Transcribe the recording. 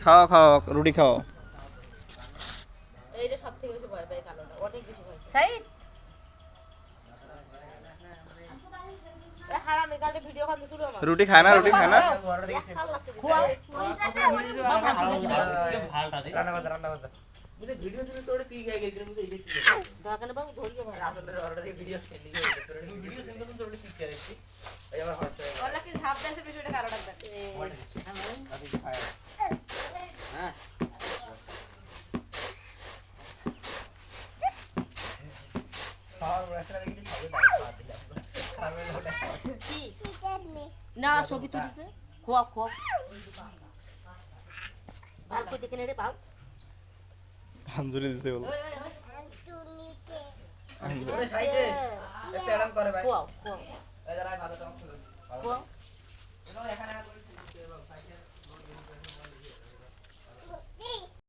খাও খাও রুটি খাও এইটা সব থেকে বেশি ভয় পাই কালোটা অনেক বেশি ভয় পাই সাইদ হারামি গাড়ি ভিডিও কল শুরু আমার রুটি খায় না রুটি খায় না খুয়াও রান্না করতে मुझे वीडियो से थोड़े पी गए कि मुझे ये चीज দোকানে বাবু ধরিয়ে ভাই आप अंदर ऑलरेडी वीडियो खेल ली है तो वीडियो से तुम थोड़ी पी कर रही भाई हमारा हाथ है ওলা কি ঝাপ দেছে ভিডিওটা কারো ডাকবে अभी दिखाया हां और वैसा लगे कि खाली दाल खा दिया खाने लगा কি না ছবি তুলিছে খুয়া খুয়া আর কই দেখে নেড়ে পাও হাঞ্জুরি দিছে বলো पूरे साइड है एक टर्न करे भाई খুয়াও খুয়াও इधर आ भागो तो খুয়াও इधर एखाने